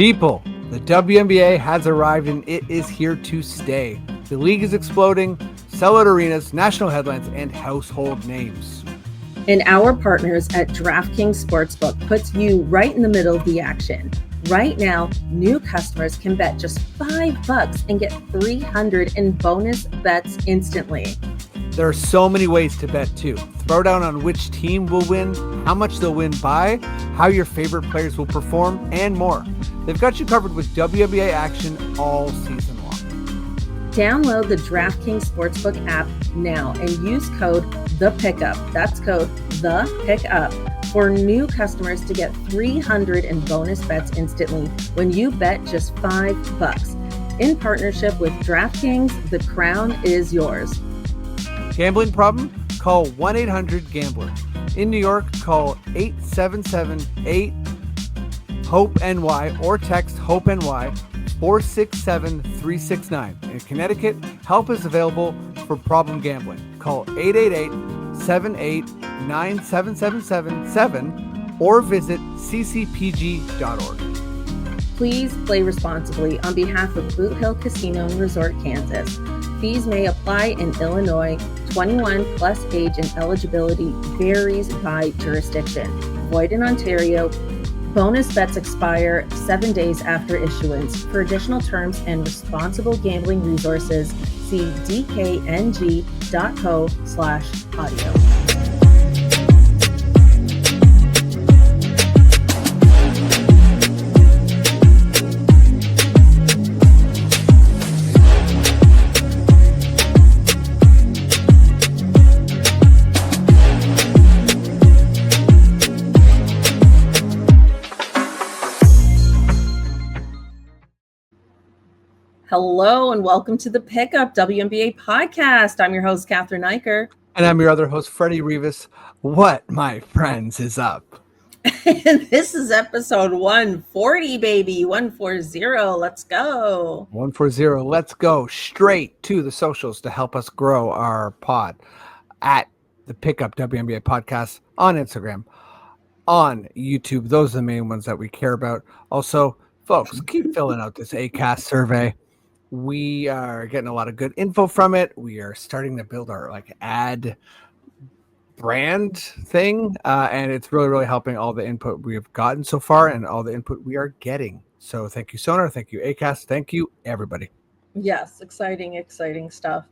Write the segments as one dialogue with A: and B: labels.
A: People, the WNBA has arrived and it is here to stay. The league is exploding, sellout arenas, national headlines, and household names.
B: And our partners at DraftKings Sportsbook puts you right in the middle of the action. Right now, new customers can bet just $5 and get $300 in bonus bets instantly.
A: There are so many ways to bet too. Throw down on which team will win, how much they'll win by, how your favorite players will perform, and more. They've got you covered with WNBA action all season long.
B: Download the DraftKings Sportsbook app now and use code THEPICkup. That's code THEPICkup for new customers to get $300 in bonus bets instantly when you bet just $5. In partnership with DraftKings, the crown is yours.
A: Gambling problem? Call 1-800-GAMBLER. In New York, call 877-8-HOPE-NY or text HOPE-NY 467-369. In Connecticut, help is available for problem gambling. Call 888-789-7777 or visit ccpg.org.
B: Please play responsibly on behalf of Boot Hill Casino and Resort, Kansas. Fees may apply in Illinois. 21 plus age and eligibility varies by jurisdiction. Void in Ontario. Bonus bets expire 7 days after issuance. For additional terms and responsible gambling resources, see dkng.co/audio. Hello and welcome to the Pickup WNBA podcast. I'm your host, Catherine Eicher.
A: And I'm your other host, Freddie Rivas. What, my friends, is up?
B: And this is episode 140, baby. 140. Let's go.
A: 140. Let's go straight to the socials to help us grow our pod at the Pickup WNBA podcast on Instagram, on YouTube. Those are the main ones that we care about. Also, folks, keep filling out this ACAST survey. We are getting a lot of good info from it. We are starting to build our ad brand thing, and it's really, really helping all the input we have gotten so far and all the input we are getting. So thank you, Sonar. Thank you, ACAST. Thank you, everybody.
B: Yes, exciting stuff.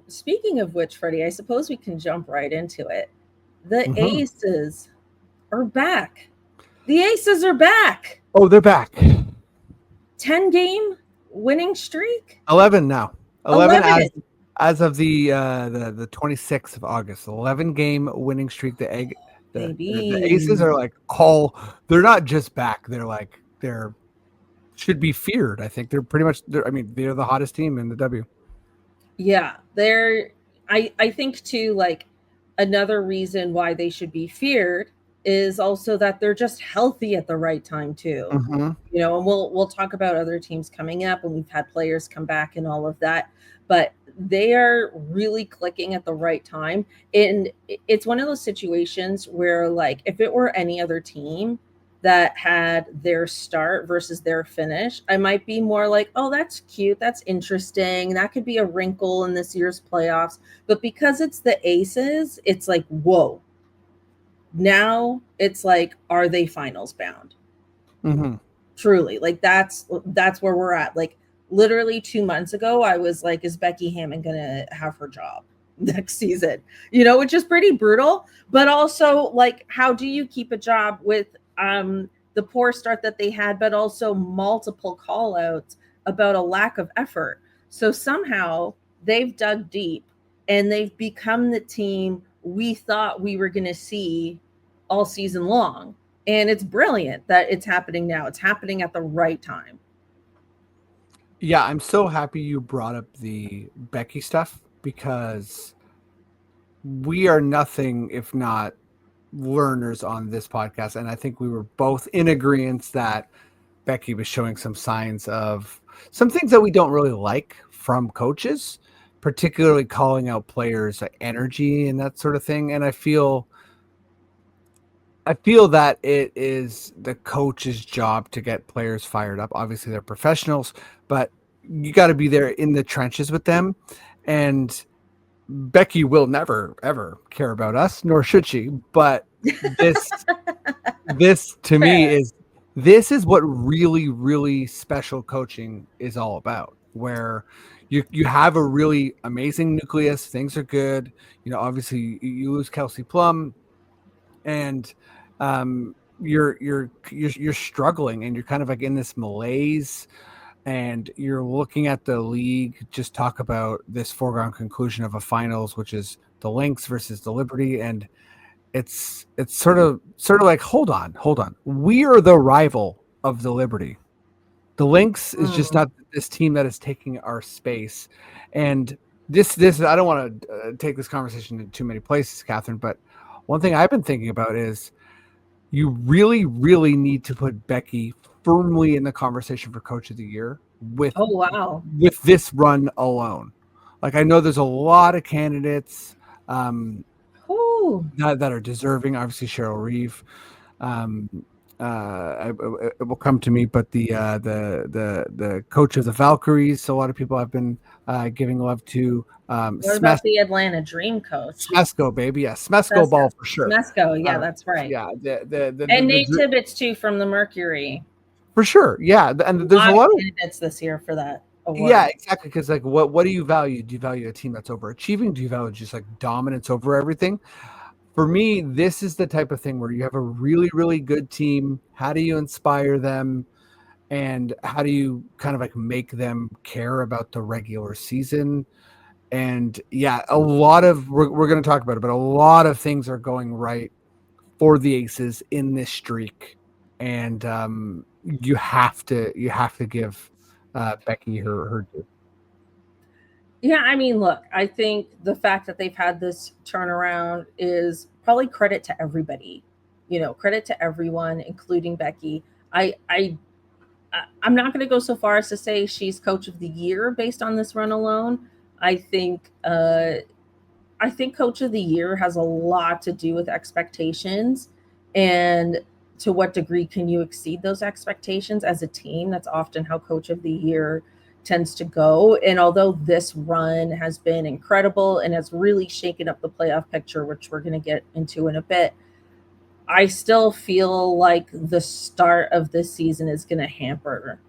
B: Speaking of which, Freddie, I suppose we can jump right into it. The Aces are back. The Aces are back.
A: Oh, they're back.
B: 10-game winning streak.
A: 11 now. 11 as of the 26th of August. 11-game winning streak. The Aces are like they're not just back. They're like they're should be feared. I think they're pretty much. They're the hottest team in the W.
B: Yeah, I think too. Like another reason why they should be feared is also that they're just healthy at the right time too. And we'll talk about other teams coming up, and we've had players come back and all of that, but they are really clicking at the right time. And it's one of those situations where, like, if it were any other team that had their start versus their finish, I might be more like, oh, that's cute, that's interesting, that could be a wrinkle in this year's playoffs. But because it's the Aces, it's like, whoa. Now it's like, are they finals bound? Truly, like that's where we're at. Like literally 2 months ago, I was like, is Becky Hammond gonna have her job next season? Which is pretty brutal. But also, like, how do you keep a job with the poor start that they had, but also multiple call outs about a lack of effort? So somehow they've dug deep and they've become the team we thought we were going to see all season long. And it's brilliant that it's happening now. It's happening at the right time.
A: Yeah, I'm so happy you brought up the Becky stuff, because we are nothing if not learners on this podcast. And I think we were both in agreement that Becky was showing some signs of some things that we don't really like from coaches, particularly calling out players' energy and that sort of thing. And I feel I feel that it is the coach's job to get players fired up. Obviously, they're professionals, but you got to be there in the trenches with them. And Becky will never ever care about us, nor should she. But this this to me
B: Fair.
A: is this is what really really special coaching is all about, where you have a really amazing nucleus, things are good, obviously you lose Kelsey Plum, and you're struggling, and you're kind of like in this malaise, and you're looking at the league just talk about this foregone conclusion of a finals, which is the Lynx versus the Liberty, and it's sort of like, hold on, we are the rival of the Liberty. The Lynx is just not this team that is taking our space. And this I don't want to take this conversation to too many places, Catherine, but one thing I've been thinking about is you really really need to put Becky firmly in the conversation for Coach of the Year with
B: Oh, wow.
A: this run alone. Like, I know there's a lot of candidates
B: Ooh.
A: that are deserving. Obviously, Cheryl Reeve. It will come to me, but the coach of the Valkyries, a lot of people have been giving love to.
B: What about the Atlanta Dream coach?
A: Smesko, baby, yeah, Smesko ball for sure.
B: Smesko, yeah, that's right.
A: Yeah,
B: and Nate Tibbetts too from the Mercury.
A: For sure, yeah, and there's a lot of
B: candidates this year for that award.
A: Yeah, exactly. Because like, what do you value? Do you value a team that's overachieving? Do you value just like dominance over everything? For me, this is the type of thing where you have a really, really good team. How do you inspire them? And how do you kind of like make them care about the regular season? And yeah, a lot of, we're going to talk about it, but a lot of things are going right for the Aces in this streak. And you have to give Becky her due.
B: Yeah, I mean, look, I think the fact that they've had this turnaround is probably credit to everybody. Credit to everyone, including Becky. I'm not going to go so far as to say she's Coach of the Year based on this run alone. I think Coach of the Year has a lot to do with expectations, and to what degree can you exceed those expectations as a team. That's often how Coach of the Year tends to go. And although this run has been incredible and has really shaken up the playoff picture, which we're going to get into in a bit, I still feel like the start of this season is going to hamper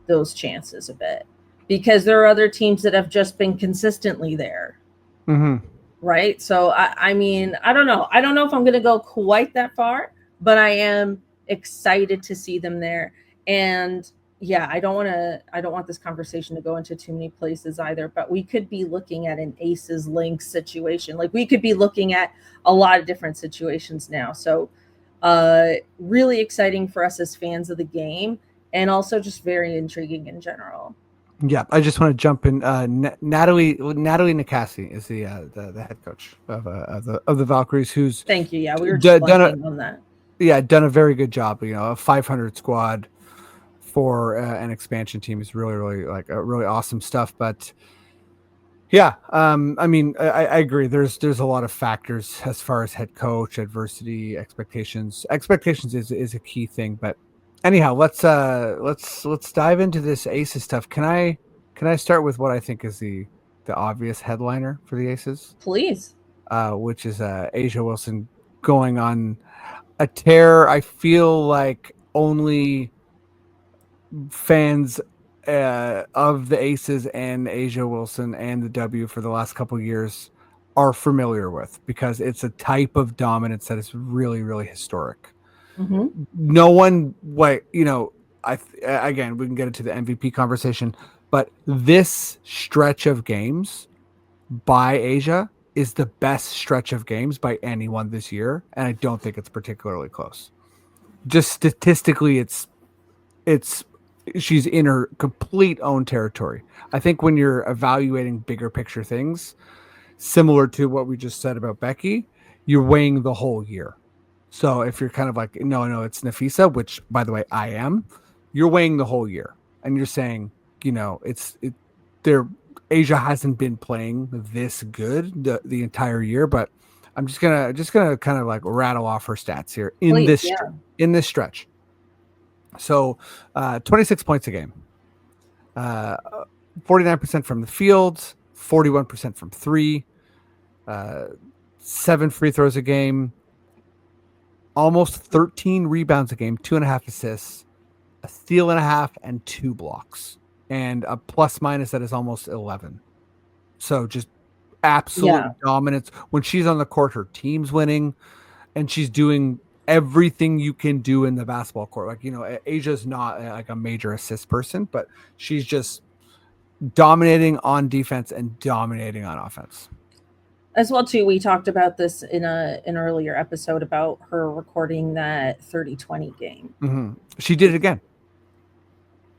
B: those chances a bit, because there are other teams that have just been consistently there.
A: Mm-hmm.
B: Right. So I mean, I don't know. I don't know if I'm going to go quite that far, but I am excited to see them there. And yeah, I don't want this conversation to go into too many places either, but we could be looking at an Aces Lynx situation. Like, we could be looking at a lot of different situations now. So really exciting for us as fans of the game, and also just very intriguing in general.
A: Yeah, I just want to jump in. Natalie Nicassi is the head coach of the Valkyries. Who's
B: thank you. Yeah, we were just on that.
A: Yeah, done a very good job. A 500 squad for an expansion team is really, really like really awesome stuff. But yeah, I mean, I agree. There's a lot of factors as far as head coach, adversity, expectations. Expectations is a key thing. But anyhow, let's dive into this Aces stuff. Can I start with what I think is the obvious headliner for the Aces?
B: Please.
A: Which is A'ja Wilson going on a tear. I feel like only fans of the Aces and A'ja Wilson and the W for the last couple of years are familiar with, because it's a type of dominance that is really, really historic.
B: Mm-hmm.
A: No one, again, we can get into the MVP conversation, but this stretch of games by A'ja is the best stretch of games by anyone this year, and I don't think it's particularly close. Just statistically, it's she's in her complete own territory. I think when you're evaluating bigger picture things, similar to what we just said about Becky, you're weighing the whole year. So if you're kind of like, no, it's Nafisa, which by the way, I am, you're weighing the whole year, and you're saying, A'ja hasn't been playing this good the entire year, but I'm just gonna kind of like rattle off her stats here in
B: Please,
A: this stretch. So 26 points a game, 49% from the field, 41% from three, 7 free throws a game, almost 13 rebounds a game, 2.5 assists, a steal and a half, and 2 blocks, and a plus minus that is almost 11. So just absolute dominance. When she's on the court, her team's winning, and she's doing everything you can do in the basketball court. Like, you know, Asia's not like a major assist person, but she's just dominating on defense and dominating on offense.
B: As well too, we talked about this in an earlier episode about her recording that 30-20 game.
A: Mm-hmm. She did it again.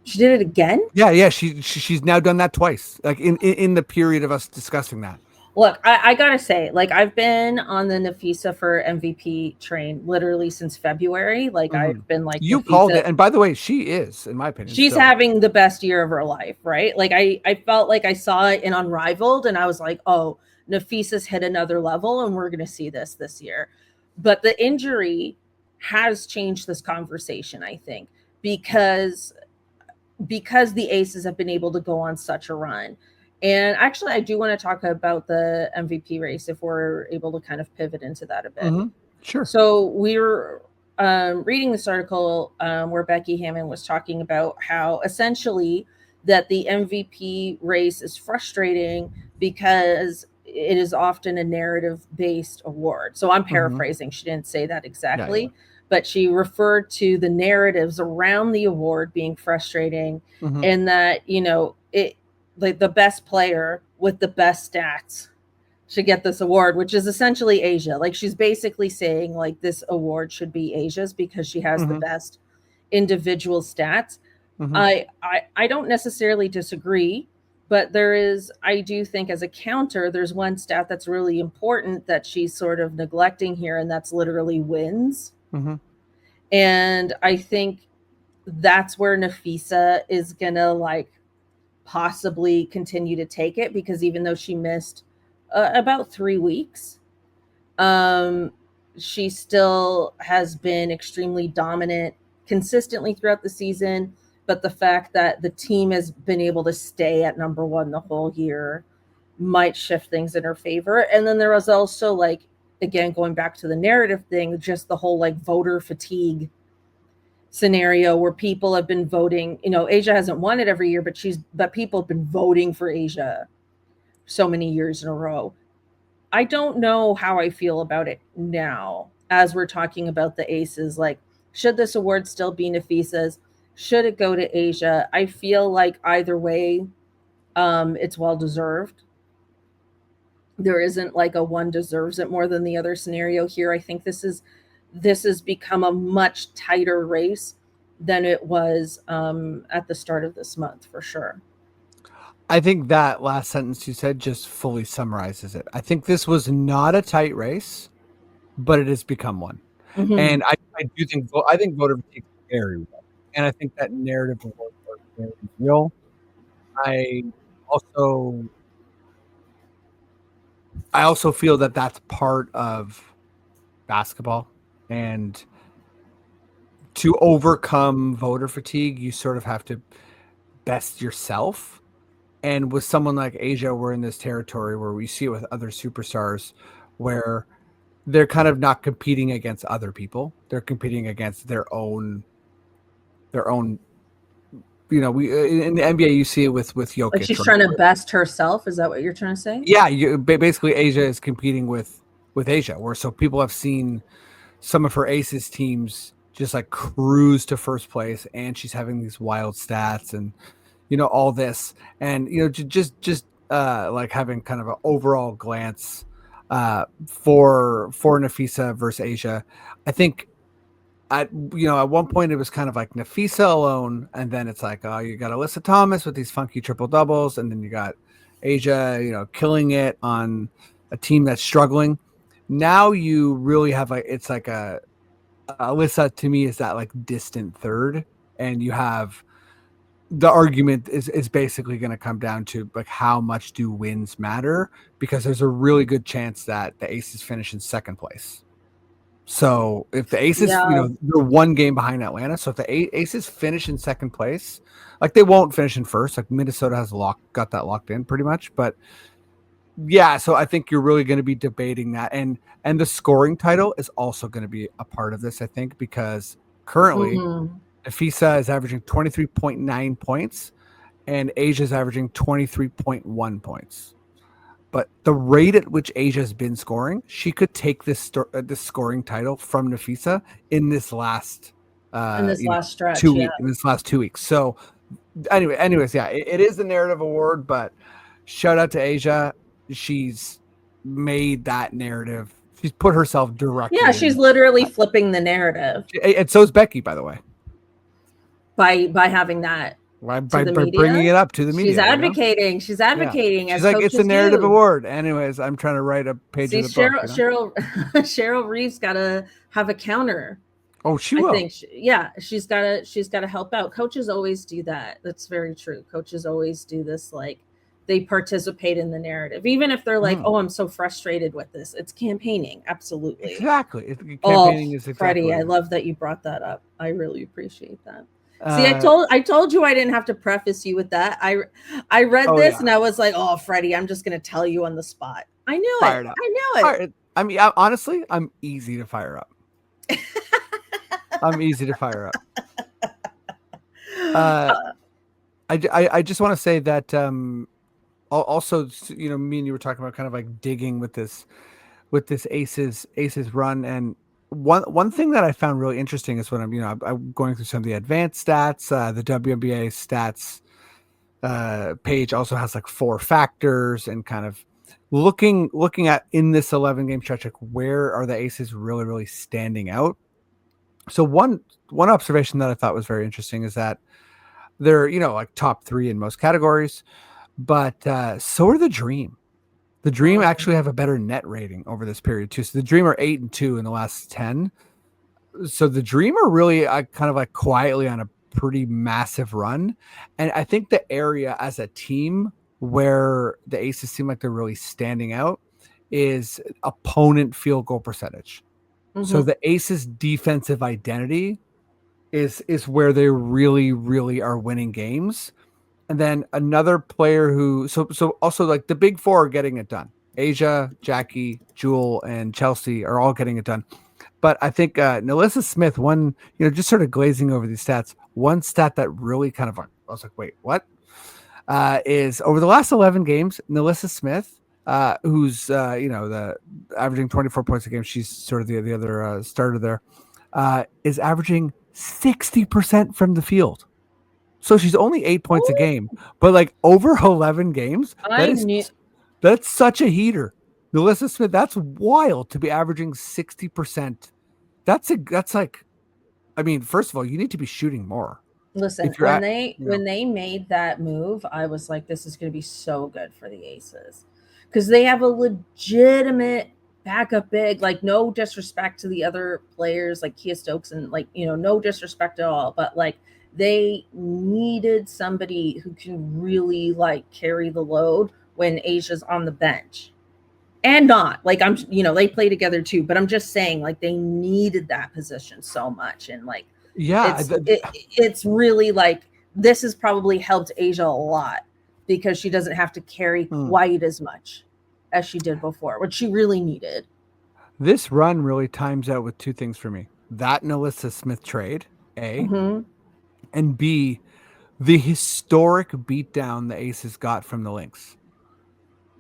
B: She did it again?
A: Yeah. She's now done that twice, like in the period of us discussing that.
B: Look, I gotta say, like, I've been on the Nafisa for MVP train literally since February. Like, I've been like,
A: you called it, and by the way, she is, in my opinion,
B: she's having the best year of her life, right? Like, I felt like I saw it in Unrivaled, and I was like, oh, Nafisa's hit another level, and we're gonna see this year. But the injury has changed this conversation, I think, because the Aces have been able to go on such a run. And actually, I do want to talk about the MVP race if we're able to kind of pivot into that a bit.
A: Mm-hmm. Sure.
B: So we were reading this article where Becky Hammon was talking about how essentially that the MVP race is frustrating because it is often a narrative-based award. So I'm paraphrasing. She didn't say that exactly. Yeah. But she referred to the narratives around the award being frustrating, and that, you know, it, like, the best player with the best stats should get this award, which is essentially Asia. Like, she's basically saying, like, this award should be Asia's because she has the best individual stats. I don't necessarily disagree, but I do think as a counter, there's one stat that's really important that she's sort of neglecting here, and that's literally wins. And I think that's where Nafisa is gonna, like, possibly continue to take it, because even though she missed about 3 weeks, she still has been extremely dominant consistently throughout the season. But the fact that the team has been able to stay at number one the whole year might shift things in her favor. And then there was also, like, again, going back to the narrative thing, just the whole, like, voter fatigue scenario where people have been voting. You know, Asia hasn't won it every year, but people have been voting for Asia so many years in a row. I don't know how I feel about it now as we're talking about the Aces. Like, should this award still be Nafisa's? Should it go to Asia? I feel like either way, it's well deserved. There isn't like a one deserves it more than the other scenario here. I think this has become a much tighter race than it was at the start of this month, for sure.
A: I think that last sentence you said just fully summarizes it. I think this was not a tight race, but it has become one. And I think voter fatigue is very real. And I think that narrative is very real. I also feel that that's part of basketball, and to overcome voter fatigue, you sort of have to best yourself. And with someone like Asia, we're in this territory where we see it with other superstars where they're kind of not competing against other people. They're competing against their own, you know, in the NBA, you see it with Jokic.
B: Like, she's trying to best herself. Is that what you're trying to say?
A: Yeah. Basically Asia is competing with Asia, so people have seen some of her Aces teams just like cruise to first place, and she's having these wild stats and, you know, all this, and, you know, just like having kind of an overall glance for Nafisa versus Asia. I think at one point it was kind of like Nafisa alone, and then it's like, oh, you got Alyssa Thomas with these funky triple doubles, and then you got Asia, you know, killing it on a team that's struggling. Now you really have it's like Alyssa, to me, is that like distant third, and you have the argument is basically going to come down to like how much do wins matter, because there's a really good chance that the Aces finish in second place. So if the Aces,
B: Yeah.
A: they're one game behind Atlanta. So if the Aces finish in second place, like they won't finish in first. Like Minnesota has got that locked in pretty much. But yeah, so I think you're really going to be debating that, and the scoring title is also going to be a part of this. I think because currently Nafisa is averaging 23.9 points, and Asia is averaging 23.1 points. But the rate at which Asia has been scoring, she could take this scoring title from Nafisa in this last
B: In this last stretch,
A: 2 weeks. In this last 2 weeks. So anyways, yeah, it is the narrative award, but shout out to Asia. She's made that narrative. She's put herself directly.
B: Yeah, she's literally flipping the narrative.
A: And so is Becky, by the way.
B: By having that.
A: By bringing it up to the media.
B: She's advocating. She's advocating.
A: Yeah. She's like, it's a narrative award. Anyways, I'm trying to write a page of the book.
B: Cheryl Reeve's got to have a counter.
A: Oh, she will.
B: I think she's got to help out. Coaches always do that. That's very true. Coaches always do this. Like they participate in the narrative, even if they're like, "Oh, I'm so frustrated with this." It's campaigning. Absolutely.
A: Exactly. Campaigning is exactly.
B: Freddie, I love that you brought that up. I really appreciate that. See, I told you I didn't have to preface you with that. I read this and I was like, "Oh, Freddie, I'm just going to tell you on the spot." I knew it.
A: Up.
B: I knew it.
A: I mean, honestly, I'm easy to fire up. I'm easy to fire up. I just want to say that also, me and you were talking about kind of like digging with this Aces run, and one thing that I found really interesting is when I'm going through some of the advanced stats, the WNBA stats page also has like 4 factors, and kind of looking at in this 11 game stretch, like where are the Aces really, really standing out. So one observation that I thought was very interesting is that they're, like top 3 in most categories, but so are the Dream. The Dream actually have a better net rating over this period too. So the Dream are 8-2 in the last 10. So the Dream are really kind of like quietly on a pretty massive run. And I think the area as a team where the Aces seem like they're really standing out is opponent field goal percentage. So the Aces defensive identity is where they really, really are winning games. And then another player who, so also like the big 4 are getting it done. Asia, Jackie, Jewel, and Chelsea are all getting it done. But I think Nalissa Smith, just sort of glazing over these stats, one stat that really kind of, I was like, wait, what? Is over the last 11 games, Nalissa Smith, who's the averaging 24 points a game, she's sort of the other starter there, is averaging 60% from the field. So she's only 8 points a game, but like over 11 games, that's such a heater. Nalissa Smith, that's wild to be averaging 60%. That's like, I mean, first of all, you need to be shooting more.
B: Listen, when they made that move, I was like, this is going to be so good for the Aces. Because they have a legitimate backup big, like no disrespect to the other players like Kia Stokes and like, no disrespect at all. But like they needed somebody who can really like carry the load when Asia's on the bench. And not like they play together too, but I'm just saying like they needed that position so much. And like, it's really like this has probably helped Asia a lot because she doesn't have to carry quite as much as she did before, which she really needed.
A: This run really times out with 2 things for me. That Nalissa Smith trade, A, and B, the historic beatdown the Aces got from the Lynx.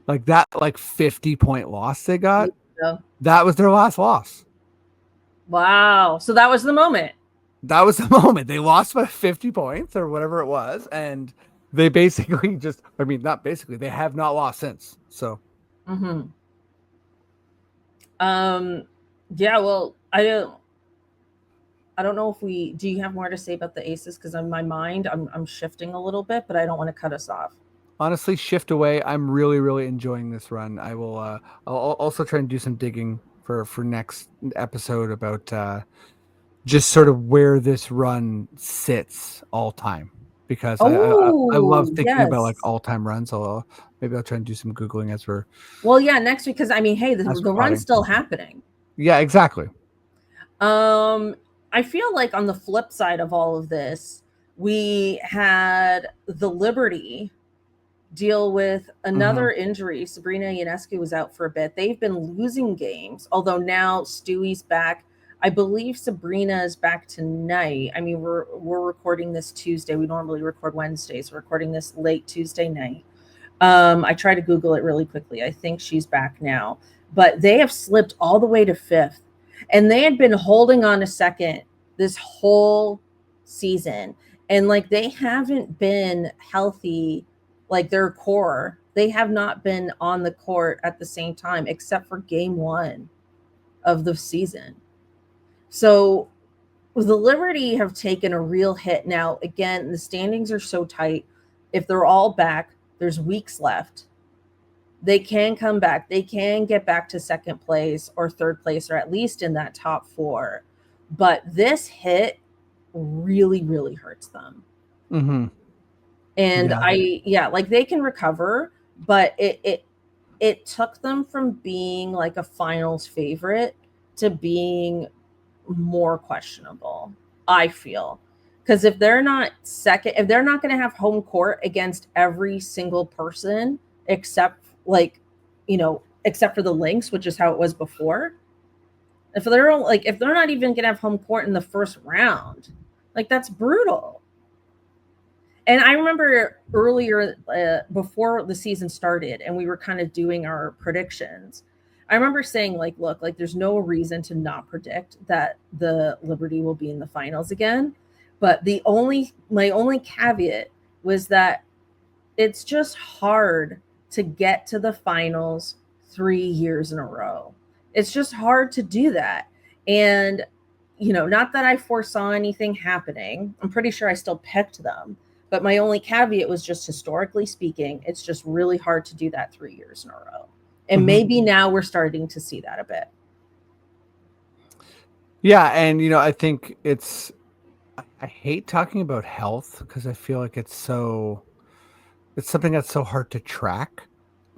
A: Like that 50-point loss they got, that was their last loss.
B: Wow. So that was the moment.
A: That was the moment. They lost by 50 points or whatever it was, and they basically they have not lost since. So
B: yeah, well, I don't know if do you have more to say about the Aces? Because in my mind, I'm shifting a little bit, but I don't want to cut us off.
A: Honestly, shift away. I'm really, really enjoying this run. I will I'll also try and do some digging for next episode about just sort of where this run sits all time. because I love
B: Oh,
A: thinking about like
B: yes.
A: all-time runs. So maybe I'll try and do some Googling
B: Well, yeah, next week, because I mean, hey,
A: as
B: the
A: we're
B: run's
A: potting.
B: still happening.
A: Yeah, exactly.
B: I feel like on the flip side of all of this, we had the Liberty deal with
A: Mm-hmm.
B: another injury. Sabrina Ionescu was out for a bit. They've been losing games, although now Stewie's back. I believe Sabrina is back tonight. I mean, we're recording this Tuesday. We normally record Wednesdays. We're recording this late Tuesday night. I tried to Google it really quickly. I think she's back now, but they have slipped all the way to fifth, and they had been holding on a second this whole season, and like they haven't been healthy, like their core. They have not been on the court at the same time, except for game one of the season. So the Liberty have taken a real hit. Now, again, the standings are so tight. If they're all back, there's weeks left. They can come back. They can get back to second place or third place, or at least in that top four. But this hit really, really hurts them.
A: Mm-hmm.
B: And
A: Yeah.
B: yeah, like they can recover, but it took them from being like a finals favorite to being more questionable, I feel. Because if they're not second, if they're not going to have home court against every single person except like, except for the Lynx, which is how it was before. If they're not even going to have home court in the first round, like that's brutal. And I remember earlier, before the season started, and we were kind of doing our predictions. I remember saying, like, look, like, there's no reason to not predict that the Liberty will be in the finals again. But my only caveat was that it's just hard to get to the finals 3 years in a row. It's just hard to do that. And, not that I foresaw anything happening. I'm pretty sure I still picked them. But my only caveat was just historically speaking, it's just really hard to do that 3 years in a row. And
A: Mm-hmm.
B: maybe now we're starting to see that a bit.
A: Yeah, and I think I hate talking about health because I feel like it's something that's so hard to track,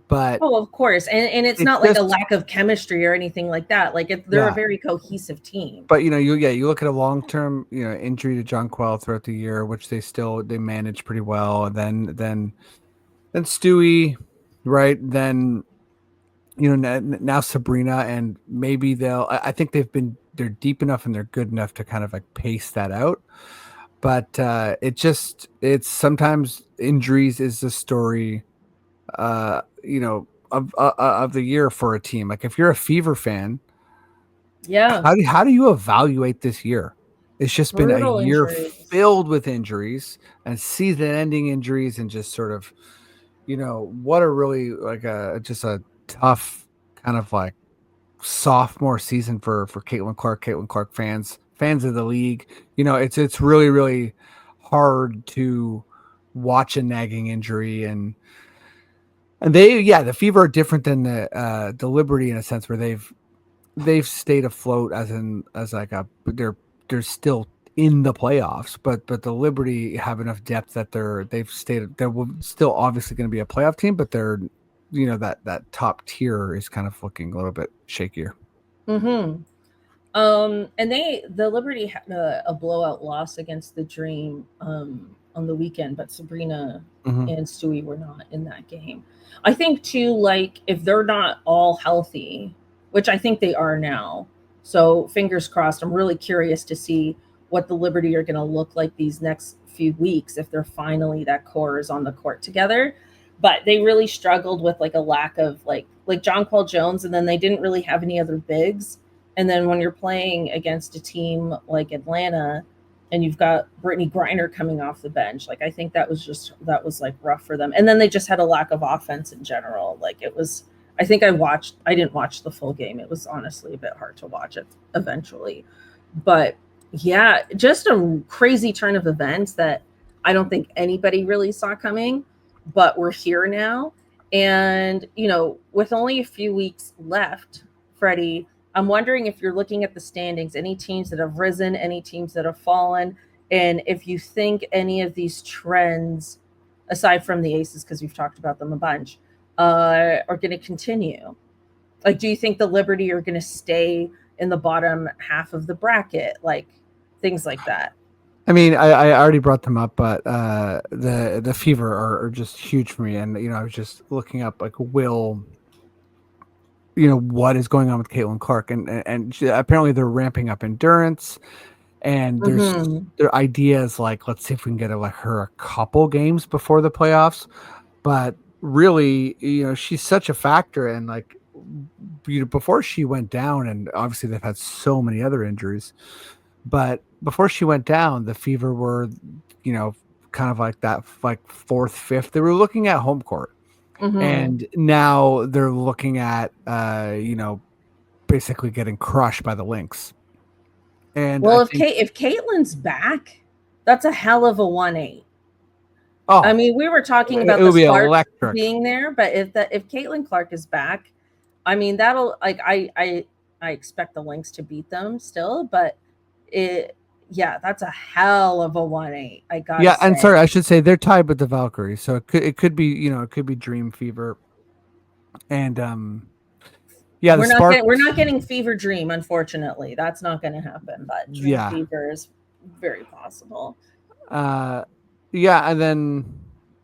A: but
B: Oh, of course. And it's
A: it
B: not like a
A: just
B: lack of chemistry or anything like that. Like they're a
A: yeah.
B: very cohesive team.
A: But you look at a long-term, injury to John Quell throughout the year, which they manage pretty well, and then Stewie, right? Then now Sabrina, and maybe I think they're deep enough and they're good enough to kind of like pace that out. But it's sometimes injuries is the story, of the year for a team. Like if you're a Fever fan,
B: Yeah.
A: how do you evaluate this year? It's just been a
B: Brutal
A: year
B: injuries.
A: filled with injuries and season-ending injuries, and just sort of, what a really like a tough kind of like sophomore season for Caitlin Clark. Caitlin Clark fans of the league. It's really really hard to watch a nagging injury, and the Fever are different than the Liberty in a sense where they've stayed afloat as like they're still in the playoffs, but the Liberty have enough depth that they're still obviously going to be a playoff team, but they're that top tier is kind of looking a little bit shakier.
B: Mm-hmm. And the Liberty had a blowout loss against the Dream on the weekend, but Sabrina
A: Mm-hmm.
B: and Stewie were not in that game. I think too, like if they're not all healthy, which I think they are now. So fingers crossed. I'm really curious to see what the Liberty are going to look like these next few weeks if they're finally that core is on the court together. But they really struggled with like a lack of like John Paul Jones, and then they didn't really have any other bigs. And then when you're playing against a team like Atlanta and you've got Brittany Griner coming off the bench, like I think that was like rough for them. And then they just had a lack of offense in general. Like it was, I didn't watch the full game. It was honestly a bit hard to watch it eventually. But yeah, just a crazy turn of events that I don't think anybody really saw coming, but we're here now. And, with only a few weeks left, Freddie, I'm wondering if you're looking at the standings, any teams that have risen, any teams that have fallen, And if you think any of these trends, aside from the Aces, because we've talked about them a bunch, are going to continue. Like, do you think the Liberty are going to stay in the bottom half of the bracket? Like, things like that.
A: I mean, I already brought them up, but the Fever are just huge for me. And I was just looking up like what is going on with Caitlin Clark, and apparently they're ramping up endurance, and
B: Mm-hmm.
A: their ideas like, let's see if we can get her a couple games before the playoffs. But really, she's such a factor, and like before she went down, and obviously they've had so many other injuries, but before she went down, the Fever were, kind of like that, like fourth, fifth. They were looking at home court,
B: Mm-hmm.
A: and now they're looking at, basically getting crushed by the Lynx. And I
B: Well,
A: think,
B: if Caitlin's back, that's a hell of a 1-8. I
A: oh,
B: mean, we were talking
A: it
B: about
A: would
B: the
A: be
B: Sparks
A: electric.
B: being there, but if Caitlin Clark is back, I mean, that'll like I expect the Lynx to beat them still, but it yeah, that's a hell of a 1-8. I gotta
A: Yeah, and
B: say.
A: sorry, I should say they're tied with the Valkyries, so it could be, it could be Dream Fever, and yeah, the Sparks.
B: We're not getting Fever Dream, unfortunately. That's not going to happen. But Dream
A: Yeah,
B: Fever is very possible.
A: uh, yeah, and then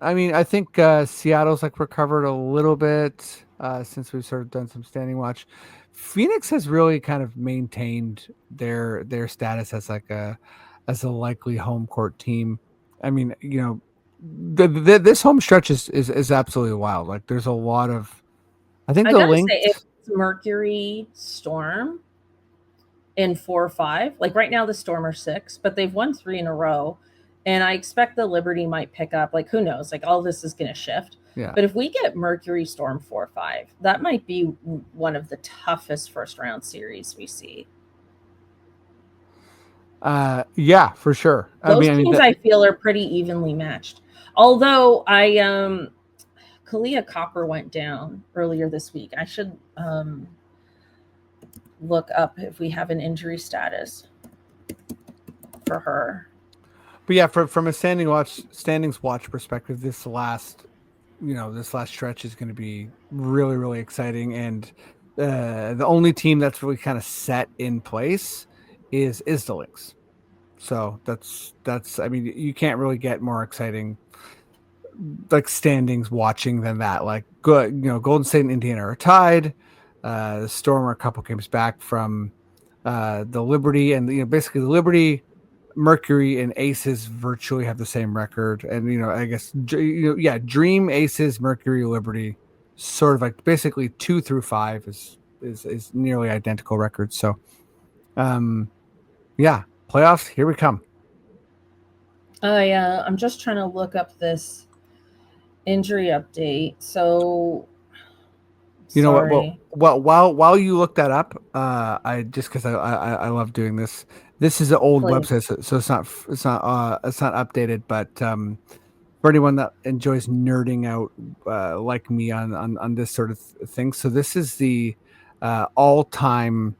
A: I mean, I think Seattle's like recovered a little bit since we've sort of done some standing watch. Phoenix has really kind of maintained their status as like a likely home court team. I mean, this home stretch is absolutely wild. Like, there's a lot of, I think
B: I
A: the
B: gotta say,
A: Lynx.
B: if it's Mercury Storm in 4 or 5, like right now the Storm are 6, but they've won 3 in a row, and I expect the Liberty might pick up. Like, who knows? Like, all this is going to shift.
A: Yeah.
B: But if we get Mercury Storm 4 or 5, that might be one of the toughest first round series we see.
A: Yeah, for sure.
B: Those
A: I mean,
B: teams I feel are pretty evenly matched. Although Kalia Copper went down earlier this week. I should look up if we have an injury status for her.
A: but yeah, from a standings watch perspective, this last stretch is going to be really, really exciting. And the only team that's really kind of set in place is the Lynx. So that's. I mean, you can't really get more exciting like standings watching than that. Like, good, Golden State and Indiana are tied. The Storm are a couple games back from the Liberty, and basically the Liberty, Mercury, and Aces virtually have the same record. And I guess yeah, Dream, Aces, Mercury, Liberty, sort of like basically 2 through 5 is nearly identical records. So, yeah, playoffs, here we come.
B: I'm just trying to look up this injury update. So,
A: You know what?
B: sorry.
A: Well, while you look that up, I just because I love doing this. This is an old
B: Please.
A: website, so it's not updated. But for anyone that enjoys nerding out like me on this sort of thing, so this is the all time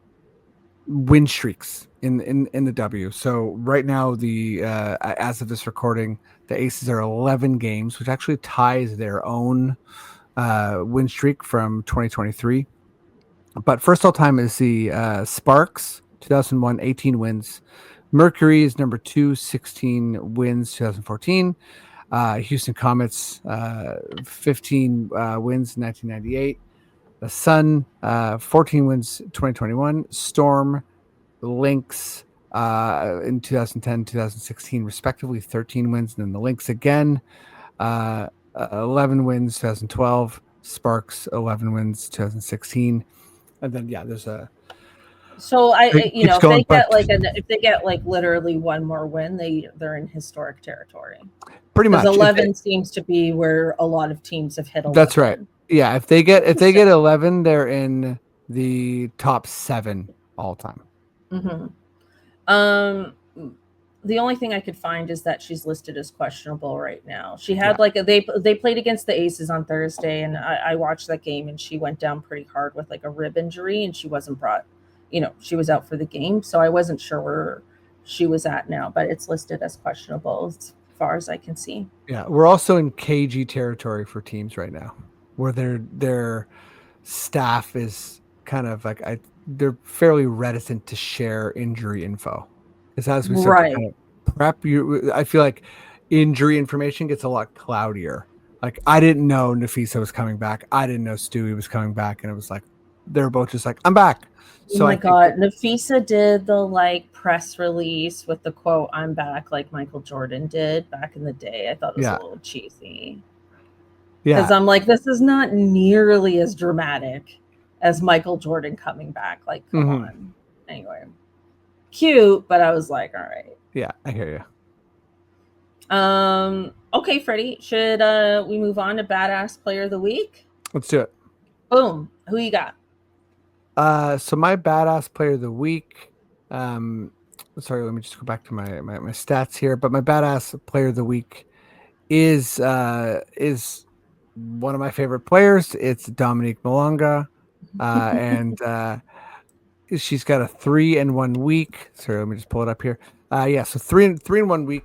A: win streaks in the W. So right now, the as of this recording, the Aces are 11 games, which actually ties their own win streak from 2023. But first all time is the Sparks, 2001, 18 wins. Mercury is number 2, 16 wins, 2014. Houston Comets, 15 wins, 1998. The Sun, 14 wins, 2021. Storm, Lynx in 2010, 2016, respectively, 13 wins. And then the Lynx again, 11 wins, 2012. Sparks, 11 wins, 2016. And then there's a
B: So
A: it keeps
B: if they
A: going, but
B: get if they get like literally one more win, they're in historic territory.
A: pretty
B: Because
A: much
B: 11 seems to be where a lot of teams have hit 11.
A: that's right. Yeah, if they get 11, they're in the top 7 all time.
B: Mm-hmm. Um, the only thing I could find is that she's listed as questionable right now. She had they played against the Aces on Thursday, and I watched that game, and she went down pretty hard with like a rib injury, and she wasn't brought. She was out for the game, so I wasn't sure she was at now, but it's listed as questionable as far as I can see.
A: Yeah, we're also in KG territory for teams right now, where their staff is kind of like they're fairly reticent to share injury info, because as we start to
B: Right.
A: kind of prep you, I feel like injury information gets a lot cloudier. Like I didn't know Nafisa was coming back. I didn't know Stewie was coming back, and it was like they're both just like, I'm back.
B: Oh
A: So
B: my
A: I think
B: God. Nafisa did the like press release with the quote, "I'm back," like Michael Jordan did back in the day. I thought it was a
A: yeah,
B: little cheesy. Because
A: yeah,
B: I'm like, this is not nearly as dramatic as Michael Jordan coming back. Like, come
A: mm-hmm.
B: on. Anyway, cute, but I was like, all right.
A: Yeah, I hear you.
B: Okay, Freddie, should we move on to badass player of the week?
A: Let's do it.
B: Boom. Who you got?
A: So my badass player of the week. Sorry, let me just go back to my stats here. But my badass player of the week is one of my favorite players. It's Dominique Malonga, and she's got a 3-1 week. Sorry, let me just pull it up here. Yeah, so 3-1 week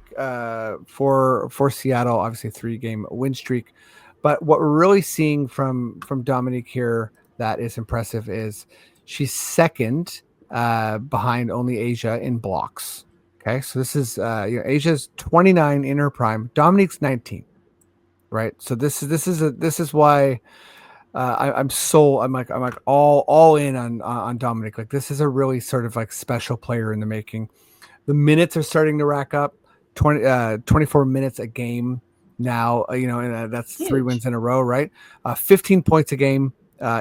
A: for Seattle. Obviously, 3-game win streak. But what we're really seeing from Dominique here that is impressive is she's second behind only Asia in blocks. Okay, so this is Asia's 29 in her prime. Dominique's 19. Right. So this is why I'm like all in on Dominic. Like this is a really sort of like special player in the making. The minutes are starting to rack up 24 minutes a game now, and that's
B: Huge.
A: 3 wins in a row, right? 15 points a game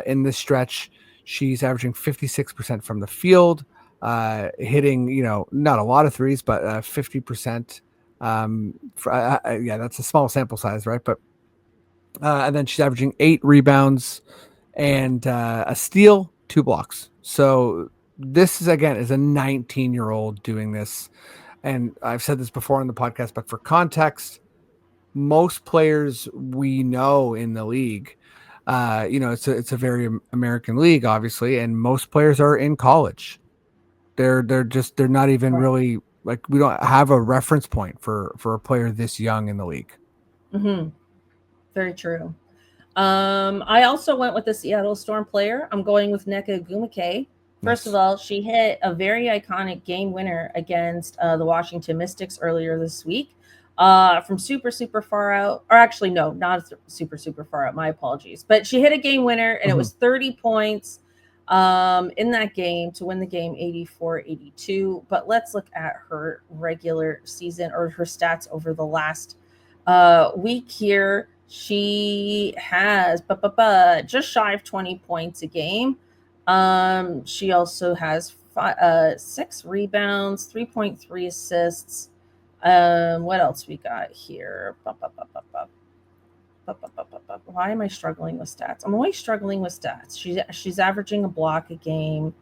A: in this stretch. She's averaging 56% from the field, hitting, not a lot of threes, but 50%. Yeah, that's a small sample size, right? But and then she's averaging 8 rebounds and a steal, 2 blocks. So this is a 19-year-old doing this. And I've said this before on the podcast, but for context, most players we know in the league, it's a very American league, obviously, and most players are in college. They're not even really like, we don't have a reference point for a player this young in the league.
B: Mm-hmm. Very true. I also went with the Seattle Storm player. I'm going with Nneka Ogwumike. First of all, she hit a very iconic game winner against the Washington Mystics earlier this week from super, super far out. Or actually, no, not super, super far out. My apologies. But she hit a game winner, and it was 30 points in that game to win the game 84-82. But let's look at her regular season or her stats over the last week here. She has just shy of 20 points a game. She also has 6 rebounds, 3.3 assists. What else we got here? Why am I struggling with stats? I'm always struggling with stats. She's averaging a block a game.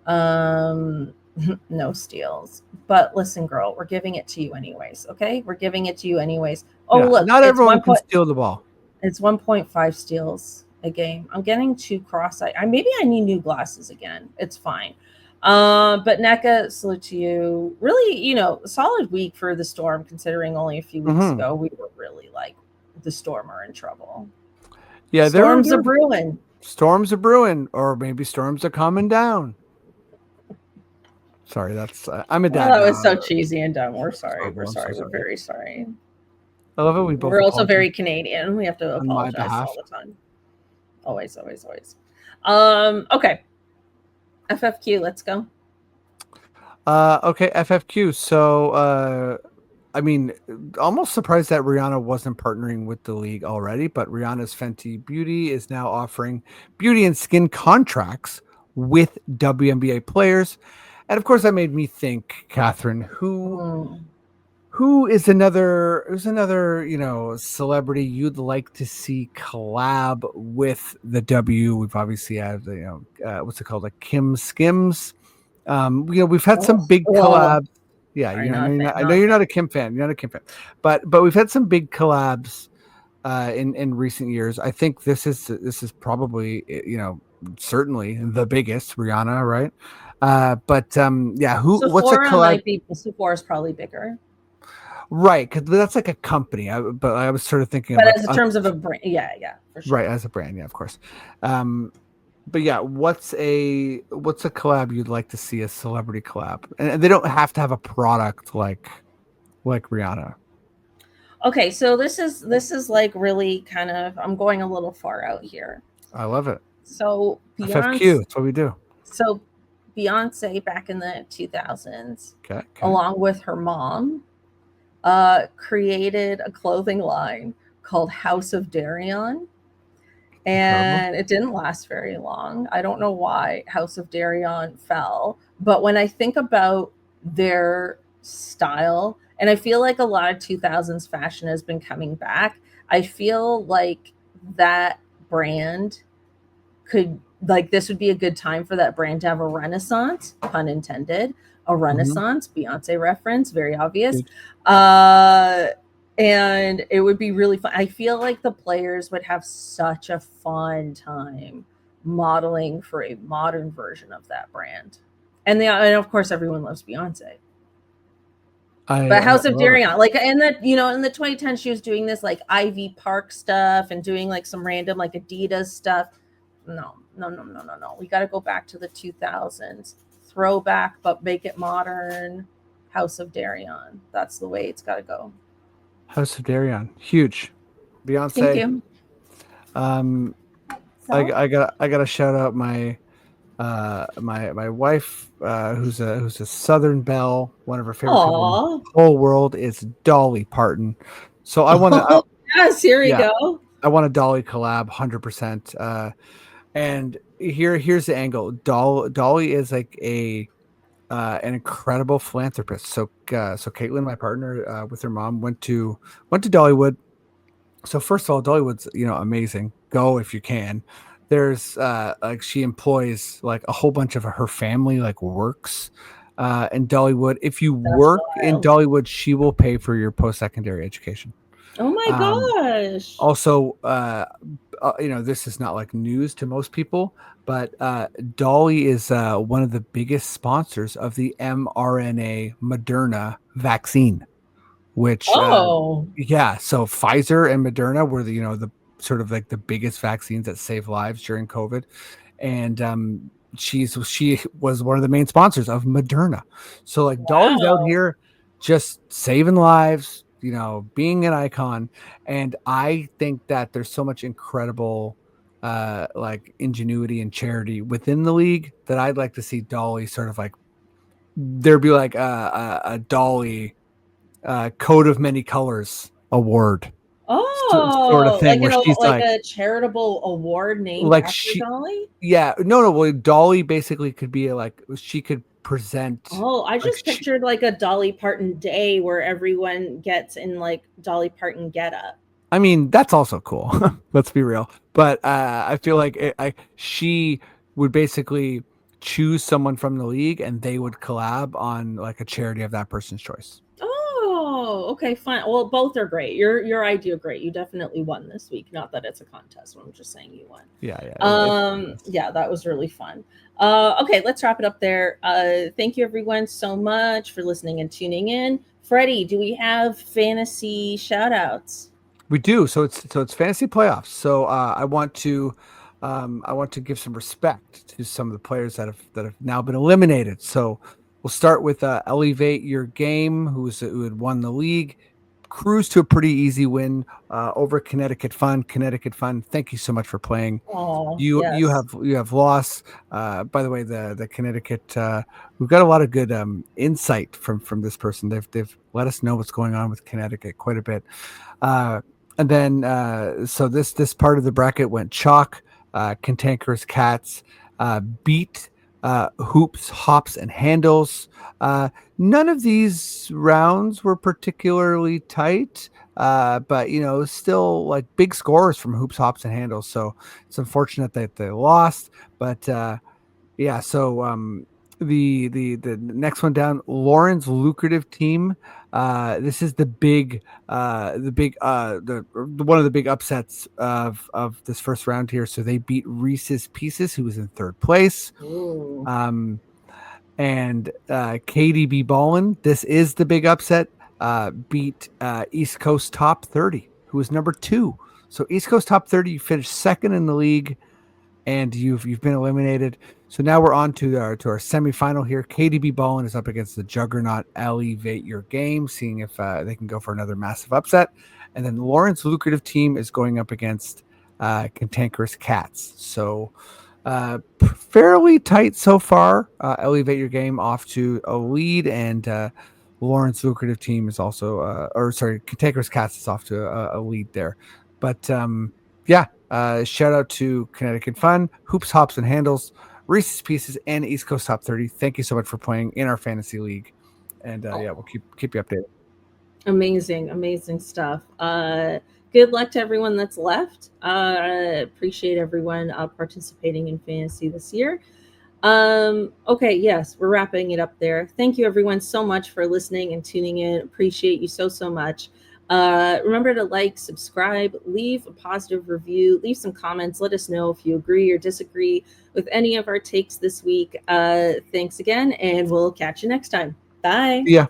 B: No steals. But listen, girl, we're giving it to you anyways. Okay, we're giving it to you anyways. Oh, look,
A: not everyone can steal the ball.
B: It's 1.5 steals a game. I'm getting too cross-eyed. Maybe I need new glasses again. It's fine. But Nneka, salute to you. Really, solid week for the Storm, considering only a few weeks ago we were really like the Storm are in trouble.
A: Yeah,
B: storms are brewing.
A: Storms are brewing, or maybe storms are coming down. Sorry, that's I'm a dad.
B: That was so cheesy and dumb. We're sorry. We're sorry. We're very sorry.
A: I love it. We're
B: also very Canadian. We have to apologize all the time. Always, always, always. Okay. FFQ, let's go.
A: Okay, FFQ. So, almost surprised that Rihanna wasn't partnering with the league already, but Rihanna's Fenty Beauty is now offering beauty and skin contracts with WNBA players. And of course, that made me think, Catherine, who is another celebrity you'd like to see collab with the W? We've obviously had what's it called, like Kim Skims. We've had some big collabs. Yeah, I know you're not a Kim fan. You're not a Kim fan, but we've had some big collabs in recent years. I think this is probably certainly the biggest, Rihanna, right? But yeah, what's a
B: Sephora
A: collab?
B: might be. Sephora's probably bigger,
A: Right, because that's like a company. But I was sort of thinking of
B: but
A: like
B: as in terms of a brand, yeah, for sure.
A: right, as a brand, yeah, of course. But yeah, what's a collab you'd like to see, a celebrity collab? And they don't have to have a product like Rihanna.
B: Okay, so this is like really kind of, I'm going a little far out here.
A: I love it.
B: So
A: FFQ,
B: Beyonce,
A: that's what we do.
B: so Beyonce back in the 2000s,
A: Okay.
B: along with her mom, created a clothing line called House of Darion.
A: Incredible.
B: And it didn't last very long. I don't know why House of Darion fell, but when I think about their style, and I feel like a lot of 2000s fashion has been coming back, I feel like that brand could, like, this would be a good time for that brand to have a renaissance, pun intended, a
A: Mhm.
B: renaissance, Beyonce reference, very obvious.
A: Huge.
B: Uh, and it would be really fun. I feel like the players would have such a fun time modeling for a modern version of that brand. And of course everyone loves Beyonce. But
A: I
B: House of
A: love it.
B: Darion, like, and that, in the 2010s, she was doing this like Ivy Park stuff and doing like some random like Adidas stuff. No, no, no, no, no, no. We got to go back to the 2000s, throwback, but make it modern. House of Darion. That's the way it's got to go.
A: House of Darion, huge.
B: Thank
A: Beyonce.
B: you.
A: Um,
B: So,
A: I got to shout out my wife, who's a Southern belle. One of her favorite people in the
B: aw.
A: whole world is Dolly Parton. So I want to,
B: Oh, yes, here we
A: yeah,
B: go.
A: I want a Dolly collab, 100%. And here's the angle. Dolly is like an incredible philanthropist. So Caitlin, my partner, with her mom, went to Dollywood. So first of all, Dollywood's amazing. Go if you can. There's like she employs like a whole bunch of her family like works in Dollywood. If you
B: That's
A: work in
B: wild.
A: Dollywood, she will pay for your post-secondary education.
B: Oh my
A: Um,
B: gosh.
A: Also, this is not like news to most people, but Dolly is one of the biggest sponsors of the mRNA Moderna vaccine, which
B: Oh,
A: yeah, so Pfizer and Moderna were the sort of like the biggest vaccines that save lives during COVID, and she was one of the main sponsors of Moderna. So like Dolly's out
B: wow.
A: here just saving lives, being an icon, and I think that there's so much incredible like ingenuity and charity within the league that I'd like to see Dolly sort of like there'd be like a Dolly coat of many colors award sort of
B: Oh,
A: thing
B: like
A: where she's
B: like a charitable award named
A: like
B: after
A: she
B: Dolly?
A: yeah no well Dolly basically could be like she could present
B: Oh, I
A: like
B: just pictured like a Dolly Parton day where everyone gets in like Dolly Parton getup.
A: I mean that's also cool. Let's be real, but I feel like she would basically choose someone from the league and they would collab on like a charity of that person's choice.
B: Oh, okay, fine. Well, both are great. Your idea great. You definitely won this week. Not that it's a contest. I'm just saying you won.
A: Yeah,
B: Yeah, that was really fun. Okay, let's wrap it up there. Thank you everyone so much for listening and tuning in. Freddie, do we have fantasy shout outs?
A: we do. So it's fantasy playoffs. So I want to give some respect to some of the players that have now been eliminated. So we'll start with Elevate Your Game, who had won the league, cruise to a pretty easy win over Connecticut Fun. Connecticut Fun, thank you so much for playing.
B: Oh,
A: You
B: yes.
A: have lost. By the way, the Connecticut, we've got a lot of good insight from this person. They've let us know what's going on with Connecticut quite a bit. Uh, and then so this part of the bracket went chalk, cantankerous cats, beat, hoops, hops, and handles. None of these rounds were particularly tight, but still like big scores from hoops, hops, and handles. So it's unfortunate that they lost, but yeah. So the next one down, Lauren's lucrative team This is the one of the big upsets of this first round here. So they beat Reese's Pieces, who was in third place.
B: Ooh.
A: And KDB Ballin, this is the big upset. Beat East Coast Top 30, who was number 2. So East Coast Top 30, you finished second in the league, and you've been eliminated. So now we're on to our semifinal here. KDB Ballin is up against the juggernaut Elevate Your Game, seeing if they can go for another massive upset. And then Lawrence Lucrative Team is going up against Cantankerous Cats. So fairly tight so far. Elevate Your Game off to a lead, and Lawrence Lucrative Team is also, Cantankerous Cats is off to a lead there. But yeah, shout out to Connecticut Fun, Hoops, Hops, and Handles, Reese's Pieces, and East Coast Top 30. Thank you so much for playing in our fantasy league, and yeah, we'll keep you updated.
B: Amazing stuff. Good luck to everyone that's left. Appreciate everyone participating in fantasy this year. Okay, yes, we're wrapping it up there. Thank you everyone so much for listening and tuning in. Appreciate you so much. Remember to like, subscribe, leave a positive review, leave some comments. Let us know if you agree or disagree with any of our takes this week. Thanks again, and we'll catch you next time. Bye.
A: Yeah.